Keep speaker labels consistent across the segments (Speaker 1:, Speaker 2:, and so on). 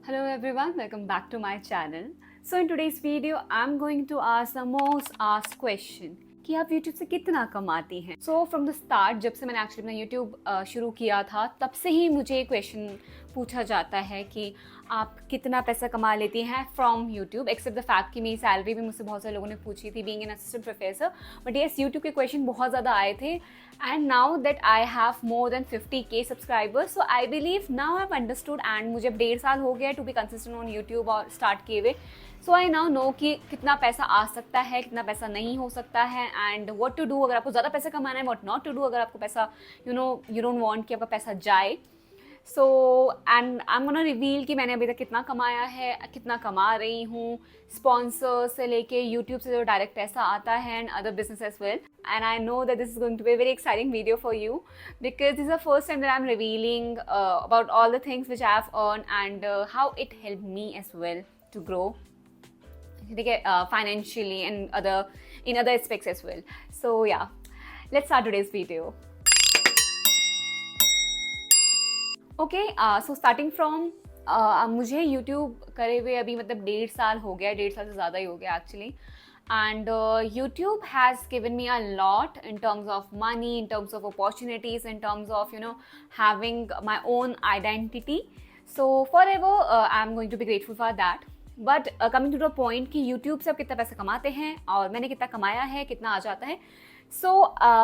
Speaker 1: Hello everyone, welcome back to my channel. So in today's video, I'm going to ask the most asked question कि आप YouTube से कितना कमाती हैं. So from the start, जब से मैंने एक्चुअली अपना YouTube शुरू किया था, तब से ही मुझे ये क्वेश्चन पूछा जाता है कि आप कितना पैसा कमा लेती हैं from YouTube. Except the fact कि मेरी सैलरी भी मुझसे बहुत सारे लोगों ने पूछी थी being an assistant professor. But yes, YouTube के क्वेश्चन बहुत ज़्यादा आए थे. And now that I have more than 50K subscribers, so I believe now I have understood. And मुझे अब 1.5 साल हो गया to be consistent on YouTube और स्टार्ट किए हुए. सो आई नाउ नो कि कितना पैसा आ सकता है, कितना पैसा नहीं हो सकता है, एंड व्हाट टू डू अगर आपको ज़्यादा पैसा कमाना है, व्हाट नॉट टू डू अगर आपको पैसा यू डोंट वांट कि आपका पैसा जाए. So and I am gonna reveal कि मैंने अभी तक कितना कमाया है, कितना कमा रही हूँ, स्पॉन्सर से लेके यूट्यूब से जो डायरेक्ट पैसा आता है and other business as well. And I know that this is going to be very exciting video for you because this is the first time that I am revealing about all the things which I have earn and how it help me as well to grow, ठीक है, financially and in other aspects as well. So yeah, let's start today's video. Okay, so starting from मुझे YouTube करे हुए अभी मतलब 1.5 साल हो गया, 1.5 साल से ज़्यादा ही हो गया actually. And YouTube has given me a lot in terms of money, in terms of opportunities, in terms of having my own identity. So forever I am going to be grateful for that. But coming to the point कि YouTube से आप कितना पैसा कमाते हैं और मैंने कितना कमाया है, कितना आ जाता है. So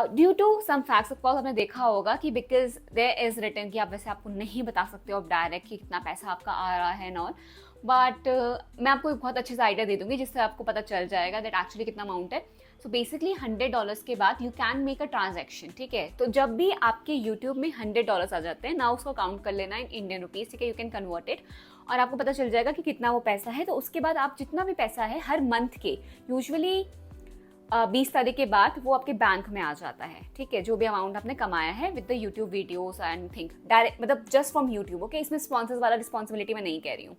Speaker 1: due to some facts, of course आपने देखा होगा कि बिकॉज देयर इज रिटन कि आप वैसे आपको नहीं बता सकते हो आप डायरेक्ट कि कितना पैसा आपका आ रहा है नॉल. बट मैं आपको एक बहुत अच्छे से आइडिया दे दूंगी जिससे आपको पता चल जाएगा दैट एक्चुअली कितना अमाउंट है. सो बेसिकली $100 के बाद you can make a transaction, ठीक है. तो जब भी आपके यूट्यूब में $100 आ जाते हैं ना, उसको काउंट कर लेना इन इंडियन रुपीज़, ठीक है, यू कैन कन्वर्ट इट और आपको पता चल जाएगा कि कितना वो पैसा है. तो उसके बाद आप जितना भी पैसा है हर मंथ के यूजुअली 20 तारीख के बाद वो आपके बैंक में आ जाता है, ठीक है, जो भी अमाउंट आपने कमाया है with the YouTube videos and think direct, मतलब जस्ट फ्रॉम यूट्यूब. ओके, इसमें स्पॉन्सर्स वाला रिस्पॉन्सिबिलिटी मैं नहीं कह रही हूँ.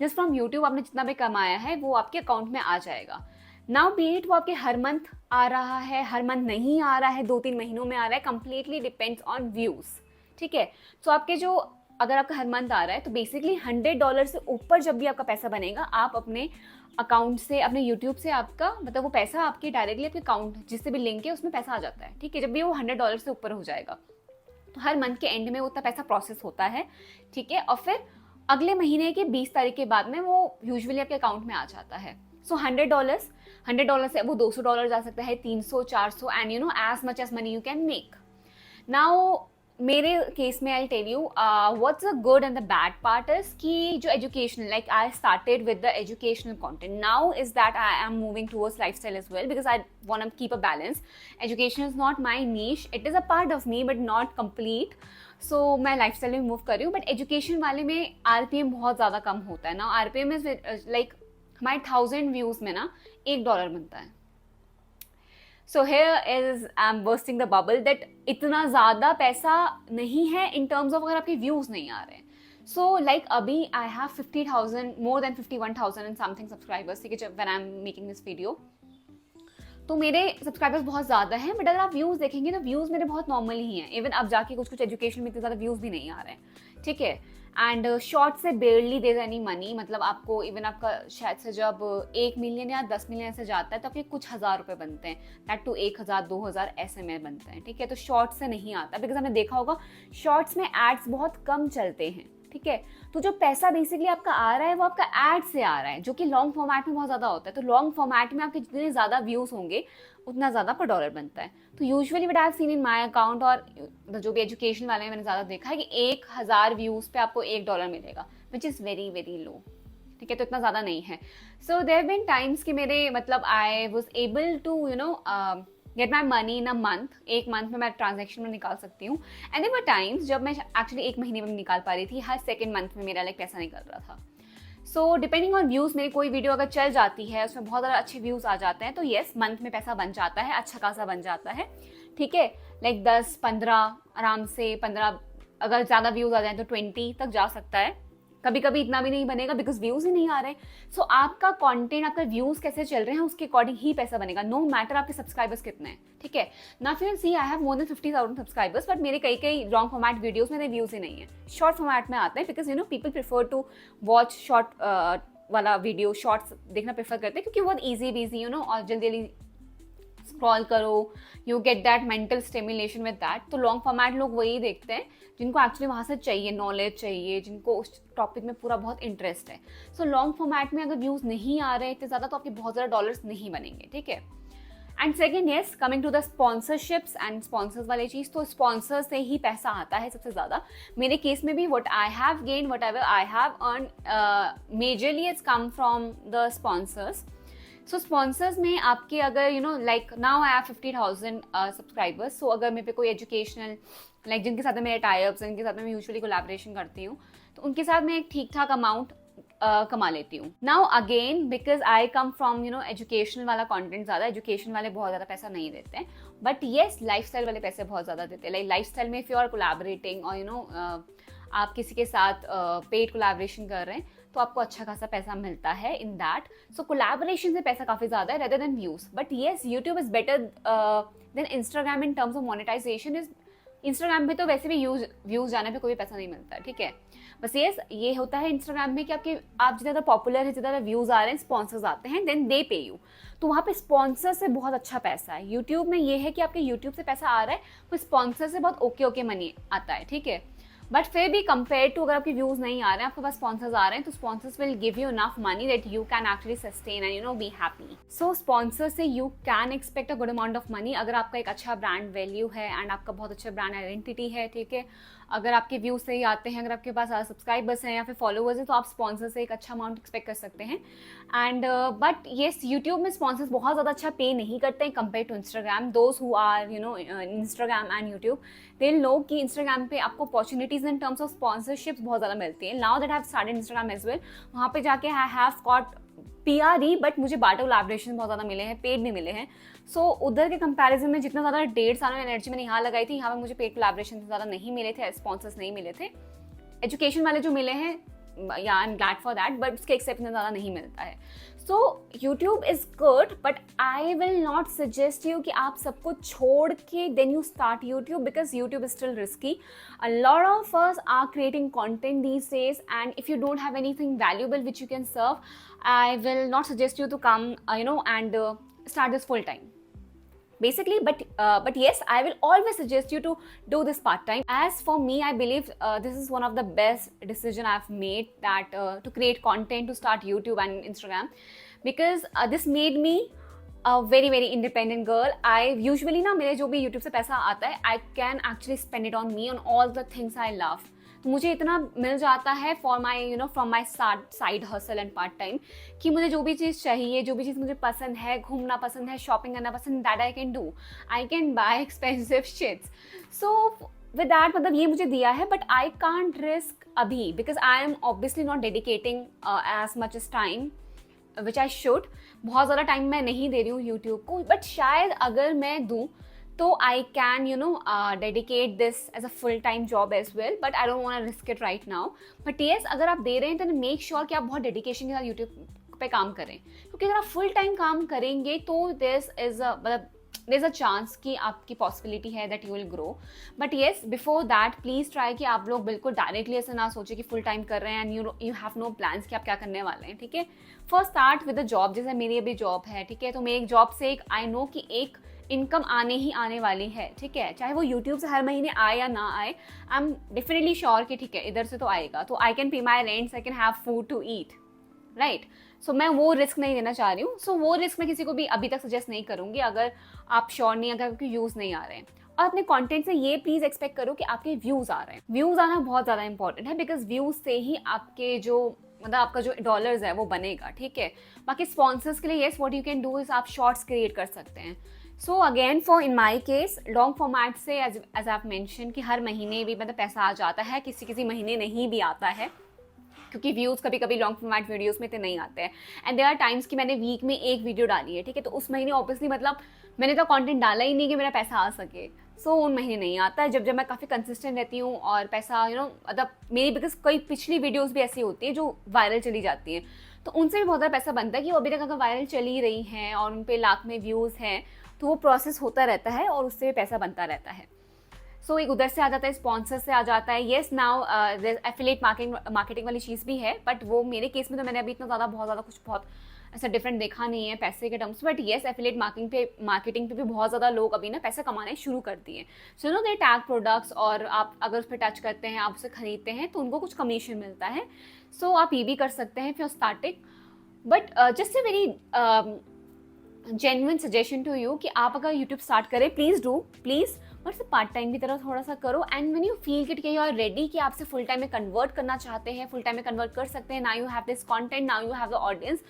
Speaker 1: जस्ट फ्रॉम यूट्यूब आपने जितना भी कमाया है वो आपके अकाउंट में आ जाएगा. नाउ बी इट वो आपके हर मंथ आ रहा है, हर मंथ नहीं आ रहा है, 2-3 महीनों में आ रहा है, कंप्लीटली डिपेंड्स ऑन व्यूज़, ठीक है. तो आपके जो अगर आपका हर मंथ आ रहा है तो बेसिकली $100 से ऊपर जब भी आपका पैसा बनेगा आप अपने अकाउंट से, अपने यूट्यूब से आपका मतलब वो पैसा आपके डायरेक्टली आपके अकाउंट जिससे भी लिंक है उसमें पैसा आ जाता है, ठीक है. जब भी वो $100 से ऊपर हो जाएगा तो हर मंथ के एंड में उतना पैसा प्रोसेस होता है, ठीक है. और फिर अगले महीने के 20 तारीख के बाद में वो यूजुअली आपके अकाउंट में आ जाता है. सो $100 से वो $200 जा सकता है, 300, 400 and as much as money you can make. Now मेरे केस में I tell you what's the good and the bad part is कि जो educational, like I started with the educational content. Now is that I am moving towards lifestyle as well because I want to keep a balance. Education is not my niche, it is a part of me but not complete. So मैं lifestyle में move कर रही हूँ. But education वाले में RPM बहुत ज़्यादा कम होता है ना. RPM इज लाइक हमारे 1000 व्यूज़ में ना $1 बनता है. So here is I am bursting the bubble that इतना ज़्यादा पैसा नहीं है इन टर्म्स ऑफ अगर आपके व्यूज़ नहीं आ रहे हैं. सो लाइक अभी आई have 50,000, more than 51,000 and something subscribers, ठीक है, जब when I am making this video. तो मेरे सब्सक्राइबर्स बहुत ज़्यादा हैं बट अगर आप व्यूज़ देखेंगे तो व्यूज़ मेरे बहुत नॉर्मल ही हैं. इवन अब जाके कुछ एजुकेशन में इतने ज़्यादा व्यूज़ भी नहीं आ रहे हैं, ठीक है. एंड शॉर्ट से बेयरली देयर एनी मनी, मतलब आपको इवन आपका शायद से जब 1 मिलियन या 10 मिलियन से जाता है तो आपके कुछ हज़ार रुपये बनते हैं, दैट टू 1,000 2,000 ऐसे में बनते हैं, ठीक है. तो शॉर्ट से नहीं आता बिकॉज हमने देखा होगा शॉर्ट्स में एड्स बहुत कम चलते हैं, ठीक है. तो जो पैसा बेसिकली आपका आ रहा है वो आपका एड से आ रहा है जो कि लॉन्ग फॉर्मेट में बहुत ज़्यादा होता है. तो लॉन्ग फॉर्मेट में आपके जितने ज़्यादा व्यूज़ होंगे उतना ज़्यादा पर डॉलर बनता है. तो usually what I have seen in my account और जो भी एजुकेशन वाले हैं मैंने ज़्यादा देखा है कि 1,000 व्यूज़ पे आपको $1 मिलेगा, which is very very low, ठीक है. तो इतना ज़्यादा नहीं है. सो देयर बीन टाइम्स कि मेरे मतलब I was able to get my money in a month. एक मंथ में मैं ट्रांजेक्शन में निकाल सकती हूँ. एंड देयर वर टाइम्स जब मैं एक्चुअली एक महीने में निकाल पा रही थी, हर सेकेंड मंथ में मेरा लाइक पैसा निकल रहा था. सो डिपेंडिंग ऑन व्यूज़, मेरी कोई वीडियो अगर चल जाती है उसमें बहुत ज़्यादा अच्छे व्यूज़ आ जाते हैं तो येस मंथ में पैसा बन जाता है, अच्छा खासा बन जाता है, ठीक है. लाइक 10-15 आराम से 15, अगर ज़्यादा व्यूज़ आ जाए तो 20 तक जा सकता है. कभी कभी इतना भी नहीं बनेगा बिकॉज व्यूज़ ही नहीं आ रहे। सो आपका कंटेंट, आपका व्यूज़ कैसे चल रहे हैं उसके अकॉर्डिंग ही पैसा बनेगा, नो मैटर आपके सब्सक्राइबर्स कितने हैं, ठीक है ना। फिर see I have more than 50,000 subscribers, but मेरे कई कई लॉन्ग फॉर्मेट वीडियोज़ मेरे व्यूज़ ही नहीं है, शॉर्ट फॉर्मेट में आते हैं because people prefer to watch short वाला वीडियो, शॉर्ट्स देखना प्रेफर करते हैं क्योंकि बहुत ईजी बीजी और जल्दी जल्दी स्क्रॉल करो, you get that mental stimulation with that. तो लॉन्ग फॉर्मेट लोग वही देखते हैं जिनको एक्चुअली वहाँ से चाहिए, नॉलेज चाहिए, जिनको उस टॉपिक में पूरा बहुत इंटरेस्ट है। सो लॉन्ग फॉर्मेट में अगर व्यूज़ नहीं आ रहे इतने ज़्यादा तो आपके बहुत ज़्यादा डॉलर्स नहीं बनेंगे, ठीक है। And second, yes, coming to the sponsorships and sponsors वाली चीज़, तो स्पॉन्सर से ही पैसा आता है सबसे ज़्यादा। मेरे केस में भी what I have gain, whatever I have earn majorly it's come from the sponsors. So sponsors में आपके अगर like now I have 50,000 subscribers, so अगर मेरे पे कोई एजुकेशनल लाइक जिनके साथ में मेरे टाइप्स, जिनके साथ में मैं यूजुअली कोलैबोरेशन करती हूँ, तो उनके साथ मैं एक ठीक ठाक अमाउंट कमा लेती हूँ। Now again because I come from educational वाला कंटेंट, ज़्यादा एजुकेशन वाले बहुत ज़्यादा पैसा नहीं देते हैं, बट येस लाइफस्टाइल वाले पैसे बहुत ज़्यादा देते हैं। लाइक लाइफस्टाइल में इफ़ यू आर कोलैबोरेटिंग और आप किसी के साथ पेड कोलैबोरेशन कर रहे हैं तो आपको अच्छा खासा पैसा मिलता है इन दैट। सो कोलैबोरेशन से पैसा काफ़ी ज़्यादा है rather than views, but yes YouTube is better than Instagram in terms of monetization. Is Instagram पे तो वैसे भी व्यूज़ जाने पे कोई पैसा नहीं मिलता, ठीक है। बस ये होता है इंस्टाग्राम में कि आप जितना ज़्यादा पॉपुलर है, जितना ज़्यादा व्यूज़ आ रहे हैं, स्पॉन्सर्स आते हैं, देन दे पे यू, तो वहाँ पे स्पॉन्सर से बहुत अच्छा पैसा है। यूट्यूब में ये है कि आपके यूट्यूब से पैसा आ रहा है, वो स्पॉन्सर से बहुत ओके मनी आता है, ठीक है। बट फिर भी कंपेयर टू अगर आपके व्यूज़ नहीं आ रहे हैं, आपके पास स्पॉन्सर्स आ रहे हैं, तो sponsors will give you enough money that you can actually sustain and be happy. So sponsor से you can expect a good amount of money अगर आपका एक अच्छा ब्रांड वैल्यू है एंड आपका बहुत अच्छा ब्रांड आइडेंटिटी है, ठीक है। अगर आपके व्यूज़ सही आते हैं, अगर आपके पास सब्सक्राइबर्स हैं या फिर फॉलोवर्स हैं, तो आप स्पॉन्सर से एक अच्छा अमाउंट एक्सपेक्ट कर सकते हैं। एंड बट येस यूट्यूब में स्पॉन्सर्स बहुत ज़्यादा अच्छा पे नहीं करते हैं compare to Instagram. Those who are Instagram and YouTube, they know कि इंस्टाग्राम पे आपको opportunities in terms of sponsorships बहुत ज़्यादा मिलती हैं। Now that have started Instagram as well, वहाँ पे जाके आई हैव गॉट PR ही, बट मुझे बाटर कोलैबोरेशन बहुत ज़्यादा मिले हैं, पेड भी मिले हैं। सो उधर के कंपैरिजन में जितना ज़्यादा 1.5 साल में एनर्जी मैंने यहाँ लगाई थी, यहाँ पे मुझे पेड कोलैबोरेशन ज़्यादा नहीं मिले थे, स्पॉन्सर्स नहीं मिले थे। एजुकेशन वाले जो मिले हैं, yeah I am glad for that, but उसके एक्सेप्ट इतना ज़्यादा नहीं मिलता है। So YouTube is good, but I will not suggest you कि आप सब कुछ छोड़ के then you start YouTube, because YouTube is still risky. A lot of us are creating content these days, and if you don't have anything valuable which you can serve, I will not suggest you to come and start this full time basically. But yes, I will always suggest you to do this part time. As for me, I believe this is one of the best decision I've made, that to create content, to start YouTube and Instagram, because this made me a very very independent girl. I usually मेरे जो भी YouTube से पैसा आता है, I can actually spend it on me, on all the things I love. तो मुझे इतना मिल जाता है for my from my side hustle and part time, कि मुझे जो भी चीज़ चाहिए, जो भी चीज़ मुझे पसंद है, घूमना पसंद है, शॉपिंग करना पसंद, that I can do. I can buy expensive shits. So with that, मतलब ये मुझे दिया है, बट आई कांट रिस्क अभी, because I am obviously not dedicating as much as time which I should. बहुत ज़्यादा टाइम मैं नहीं दे रही हूँ यूट्यूब को, बट शायद अगर मैं दूँ तो I can dedicate this as a full time job as well, but I don't want to risk it right now. But yes, अगर आप दे रहे हैं तो मेक श्योर कि आप बहुत डेडिकेशन के साथ यूट्यूब पे काम करें, क्योंकि अगर आप फुल टाइम काम करेंगे तो देयर इज़ अ चांस कि आपकी पॉसिबिलिटी है that you will grow. But yes, before that please try कि आप लोग बिल्कुल डायरेक्टली ऐसे ना सोचे कि फुल टाइम कर रहे हैं and you have no plans कि आप क्या करने वाले हैं, ठीक है। First start with a job, जैसे मेरी अभी जॉब है, ठीक है। तो मैं एक जॉब से एक आई नो कि एक इनकम आने ही आने वाली है, ठीक है। चाहे वो यूट्यूब से हर महीने आए या ना आए, आई एम डेफिनेटली श्योर कि ठीक है इधर से तो आएगा, तो I can pay my rents, I can have food to eat, right. So मैं वो रिस्क नहीं लेना चाह रही हूँ। सो वो रिस्क मैं किसी को भी अभी तक सजेस्ट नहीं करूँगी अगर आप श्योर नहीं, अगर आपके व्यूज़ नहीं आ रहे हैं। और अपने कंटेंट से ये प्लीज़ एक्सपेक्ट करो कि आपके व्यूज़ आ रहे हैं। व्यूज़ आना बहुत ज़्यादा इंपॉर्टेंट है, बिकॉज व्यूज़ से ही आपके जो मतलब आपका जो डॉलर्स है वो बनेगा, ठीक है। बाकी स्पॉन्सर्स के लिए yes, what you can do is आप शॉर्ट्स क्रिएट कर सकते हैं। So again for in my case, long format से एज आप मेंशन कि हर महीने भी मतलब पैसा आ जाता है, किसी किसी महीने नहीं भी आता है, क्योंकि व्यूज़ कभी कभी लॉन्ग फॉर्मेट वीडियोस में इतने नहीं आते हैं। एंड देयर आर टाइम्स कि मैंने वीक में एक वीडियो डाली है, ठीक है, तो उस महीने ऑब्वियसली मतलब मैंने तो कंटेंट डाला ही नहीं कि मेरा पैसा आ सके। सो उन महीने नहीं आता है जब मैं काफ़ी कंसिस्टेंट रहती हूँ और पैसा मतलब मेरी बिकॉज कई पिछली वीडियोज़ भी ऐसी होती हैं जो वायरल चली जाती हैं, तो उनसे भी बहुत ज़्यादा पैसा बनता है कि वो अभी तक अगर वायरल चली रही हैं और उन पर लाख में व्यूज़ हैं तो वो प्रोसेस होता रहता है और उससे भी पैसा बनता रहता है। सो एक उधर से आ जाता है, स्पॉन्सर से आ जाता है। येस, नाउ एफिलिएट मार्केटिंग वाली चीज़ भी है, बट वो मेरे केस में तो मैंने अभी इतना ज़्यादा बहुत ऐसा डिफरेंट देखा नहीं है पैसे के terms. But yes, affiliate marketing पे भी बहुत ज़्यादा लोग अभी ना पैसा कमाने शुरू कर दिए। सो दे टैग प्रोडक्ट्स और आप अगर उस पर टच करते हैं, आप उसे खरीदते हैं तो उनको कुछ कमीशन मिलता है। सो आप ये भी कर सकते हैं फिर starting. But just a very genuine suggestion to you कि आप अगर यूट्यूब स्टार्ट करें, प्लीज़ डू, प्लीज़, बट से पार्ट टाइम की तरह थोड़ा सा करो। एंड व्हेन यू फील कि यू आर रेडी कि आपसे फुल टाइम में कन्वर्ट करना चाहते हैं, फुल टाइम में कन्वर्ट कर सकते हैं, now you have this content, now you have the audience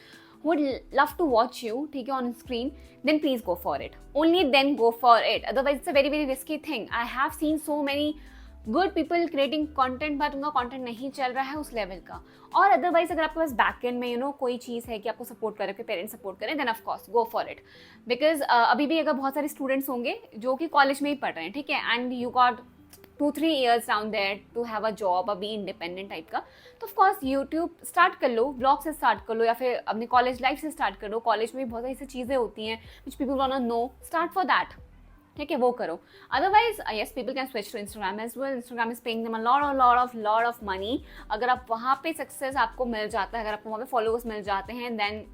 Speaker 1: would love to watch you, ठीक है, on screen, then please go for it. Only then go for it. Otherwise, it's a very very risky thing. I have seen so many good people creating content, but उनका content नहीं चल रहा है उस level का। और otherwise अगर आपके पास बैक एंड में कोई चीज़ है कि आपको सपोर्ट करें, आपके पेरेंट्स सपोर्ट करें, then of course go for it. Because अभी भी अगर बहुत सारे स्टूडेंट्स होंगे जो कि कॉलेज में ही पढ़ रहे हैं, ठीक है, and you got 2-3 years down there to have a job, अभी इंडिपेंडेंट टाइप का, तो ऑफकोर्स यूट्यूब स्टार्ट कर लो, ब्लॉग से स्टार्ट कर लो या फिर अपने कॉलेज लाइफ से स्टार्ट कर लो। कॉलेज में भी बहुत ऐसी चीज़ें होती हैं which people want to know, start for that, ठीक है, वो करो। Otherwise yes, people can switch to Instagram as well. Instagram is paying them a lot of money. अगर आप वहाँ पे सक्सेस आपको मिल जाता है, अगर आपको वहाँ पे फॉलोअर्स मिल जाते हैं, then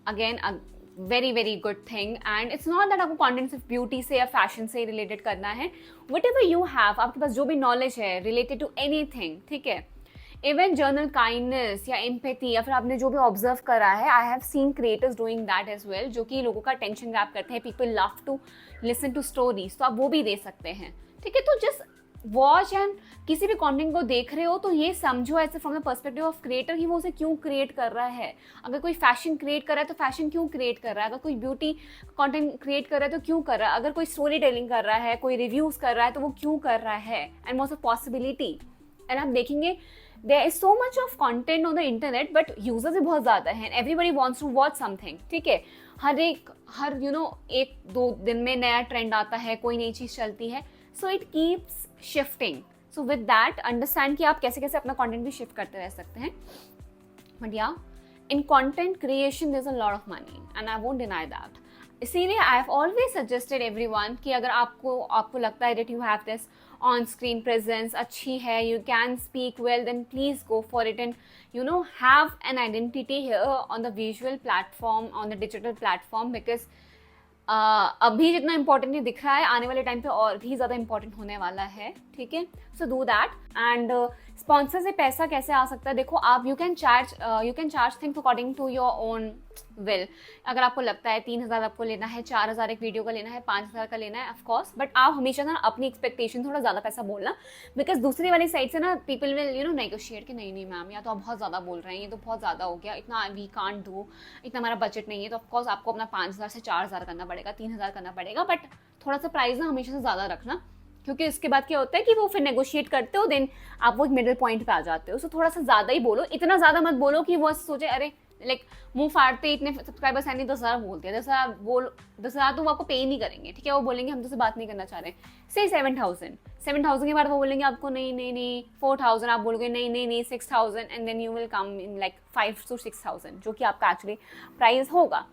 Speaker 1: again very very good thing. And it's not that आपको कंटेंट सिर्फ ब्यूटी से या फैशन से रिलेटेड करना है। वट एवर यू हैव, आपके पास जो भी नॉलेज है रिलेटेड टू एनीथिंग, ठीक है, इवन जर्नल काइंडनेस या एम्पैथी या फिर आपने जो भी ऑब्जर्व करा है, I have seen creators doing that as well, जो कि लोगों का टेंशन ग्रैब करते हैं। People love to listen to stories, तो आप वो भी दे सकते हैं, ठीक है। तो जस्ट वॉच एंड किसी भी कंटेंट को देख रहे हो तो ये समझो ऐसे from the perspective of creator कि वो उसे क्यों क्रिएट कर रहा है। अगर कोई फैशन क्रिएट कर रहा है तो फैशन क्यों क्रिएट कर रहा है, अगर कोई ब्यूटी कंटेंट क्रिएट कर रहा है तो क्यों कर रहा है, अगर कोई स्टोरी टेलिंग कर रहा है, कोई रिव्यूज कर रहा है तो वो क्यों कर रहा है, and what's a possibility. And आप देखेंगे there is so much of content on the internet, but users भी बहुत ज़्यादा हैं, everybody wants to watch something, ठीक है। हर 1-2 दिन में नया ट्रेंड आता है, कोई नई चीज़ चलती है, so it keeps shifting. So with that understand कि आप कैसे कैसे अपना कंटेंट भी शिफ्ट करते रह सकते हैं। बट या in content creation there is a lot of money and I won't deny that. इसीलिए I have always suggested everyone कि अगर आपको लगता है that you have this on screen presence अच्छी है, you can speak well, then please go for it and have an identity here on the visual platform, on the digital platform, because अभी जितना important नहीं दिख रहा है, आने वाले टाइम पे और भी ज़्यादा इंपॉर्टेंट होने वाला है, ठीक है। So do that. And sponsor से पैसा कैसे आ सकता है, देखो आप you can charge things according to your own will. अगर आपको लगता है 3,000 आपको लेना है, 4,000 एक वीडियो का लेना है, 5,000 का लेना है, ऑफकोर्स, बट आप हमेशा ना अपनी एक्सपेक्टेशन थोड़ा ज़्यादा पैसा बोलना, बिकॉज दूसरी वाली साइड से ना पीपल विल नेगोशिएट कि नहीं मैम, या तो आप बहुत ज़्यादा बोल रहे हैं, ये तो बहुत ज़्यादा हो गया, इतना वी कांट डू, इतना हमारा बजट नहीं है, तो ऑफकोर्स आपको अपना 5,000 से 4,000 करना पड़ेगा, 3,000 करना पड़ेगा, बट थोड़ा सा प्राइस ना हमेशा से ज़्यादा रखना, क्योंकि इसके बाद क्या होता है कि वो फिर नेगोशिएट करते हो, देन आप वो एक मिडिल पॉइंट पे आ जाते हो। सो थोड़ा सा ज़्यादा ही बोलो, इतना ज़्यादा मत बोलो कि वो सोचे अरे लाइक मुंह फाड़ते इतने सब्सक्राइबर्स हैं नहीं, 10,000 बोलते हैं, 10,000 तो वो आपको पे ही नहीं करेंगे, ठीक है, वो बोलेंगे हम तुझसे बात नहीं करना चाह रहे। से 7,000 के बाद वो बोलेंगे आपको नहीं 4,000, आप बोलोगे नहीं 6,000, and then you will come in like 5 to 6,000, जो कि आपका एक्चुअली प्राइस होगा।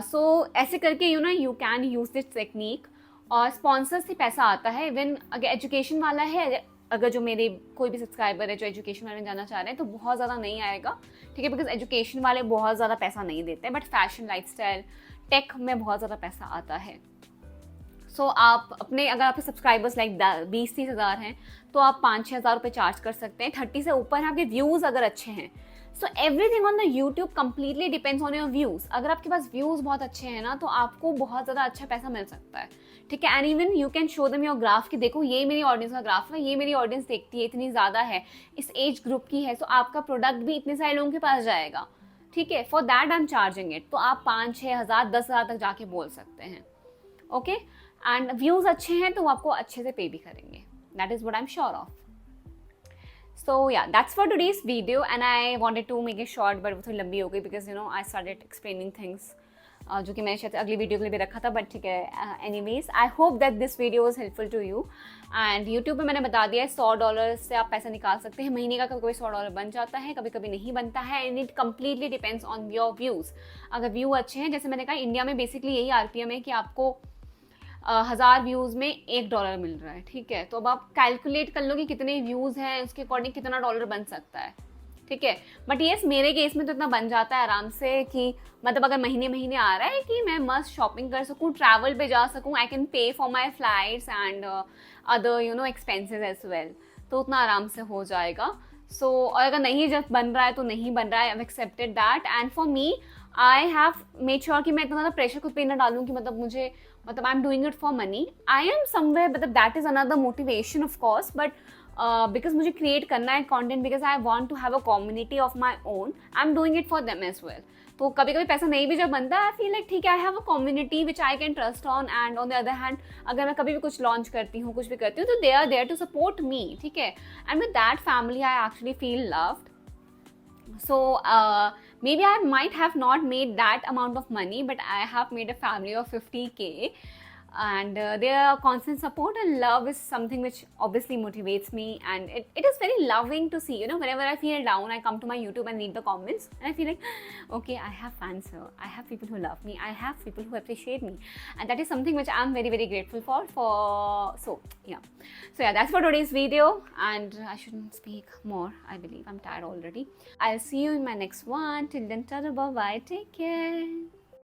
Speaker 1: सो ऐसे करके you can use this technique. और स्पॉन्सर से पैसा आता है। इवन अगर एजुकेशन वाला है, अगर जो मेरे कोई भी सब्सक्राइबर है जो एजुकेशन वाले में जाना चाह रहे हैं, तो बहुत ज़्यादा नहीं आएगा, ठीक है, बिकॉज एजुकेशन वाले बहुत ज़्यादा पैसा नहीं देते हैं, बट फैशन, लाइफस्टाइल, टेक में बहुत ज़्यादा पैसा आता है। सो आप अपने, अगर आपके सब्सक्राइबर्स लाइक 20-30 हज़ार हैं, तो आप 5-6 हज़ार रुपये चार्ज कर सकते हैं। 30 से ऊपर हैं, आपके व्यूज़ अगर अच्छे हैं, so everything on the YouTube completely depends on your views. अगर आपके पास व्यूज़ बहुत अच्छे हैं ना, तो आपको बहुत ज़्यादा अच्छा पैसा मिल सकता है, ठीक है। And even you can show them your graph कि देखो ये मेरी ऑडियंस का ग्राफ है, ये मेरी ऑडियंस देखती है, इतनी ज़्यादा है, इस एज ग्रुप की है, सो आपका प्रोडक्ट भी इतने सारे लोगों के पास जाएगा, ठीक है। For that I am charging it. तो आप 5-6 हज़ार 10,000 तक जाके बोल सकते हैं, ओके। एंड व्यूज़ अच्छे हैं तो वो आपको अच्छे से पे भी करेंगे, that is what I am sure of. So yeah, that's for today's video, and I wanted to make it short, but वो थोड़ी लंबी हो गई because I started explaining things जो कि मैंने शायद अगली वीडियो के लिए भी रखा था, बट ठीक है। Anyways, I hope that this video was helpful to you. And YouTube पे मैंने बता दिया है $100 से आप पैसा निकाल सकते हैं महीने का। कभी कभी $100 बन जाता है, कभी कभी नहीं बनता है, and it completely depends on your views. अगर व्यू अच्छे हैं, जैसे मैंने कहा इंडिया में बेसिकली यही RPM है कि आपको 1000 व्यूज़ में $1 मिल रहा है, ठीक है। तो अब आप कैलकुलेट कर लो कि कितने व्यूज़ हैं, उसके अकॉर्डिंग कितना डॉलर बन सकता है, ठीक है। बट येस, मेरे केस में तो इतना बन जाता है आराम से कि मतलब अगर महीने महीने आ रहा है कि मैं मस्त शॉपिंग कर सकूँ, ट्रैवल पे जा सकूँ, I can pay for my flights and other expenses as well, तो उतना आराम से हो जाएगा। सो और अगर नहीं जब बन रहा है तो नहीं बन रहा है, I accepted that. And for me, I have made sure कि मैं इतना ज़्यादा प्रेशर खुद पे ना डालूँ कि मुझे I am doing it for money. I am somewhere, that is another motivation of course, but because मुझे क्रिएट करना है content, because I want to have a community of my own, I am doing it for them as well. तो कभी कभी पैसा नहीं भी जब बनता है, आई फील लाइक ठीक है, I have a community which I can trust on. And on the other hand, अगर मैं कभी भी कुछ लॉन्च करती हूँ, कुछ भी करती हूँ, तो they are there to support me, ठीक है। And with that family I actually feel loved. So maybe I might have not made that amount of money, but I have made a family of 50K, and their constant support and love is something which obviously motivates me, and it is very loving to see. Whenever I feel down, I come to my YouTube and read the comments, and I feel like, okay, I have fans here, I have people who love me, I have people who appreciate me, and that is something which I'm very, very grateful for. So yeah, that's for today's video, and I shouldn't speak more, I believe I'm tired already. I'll see you in my next one. Till then, tada, bye bye, take care.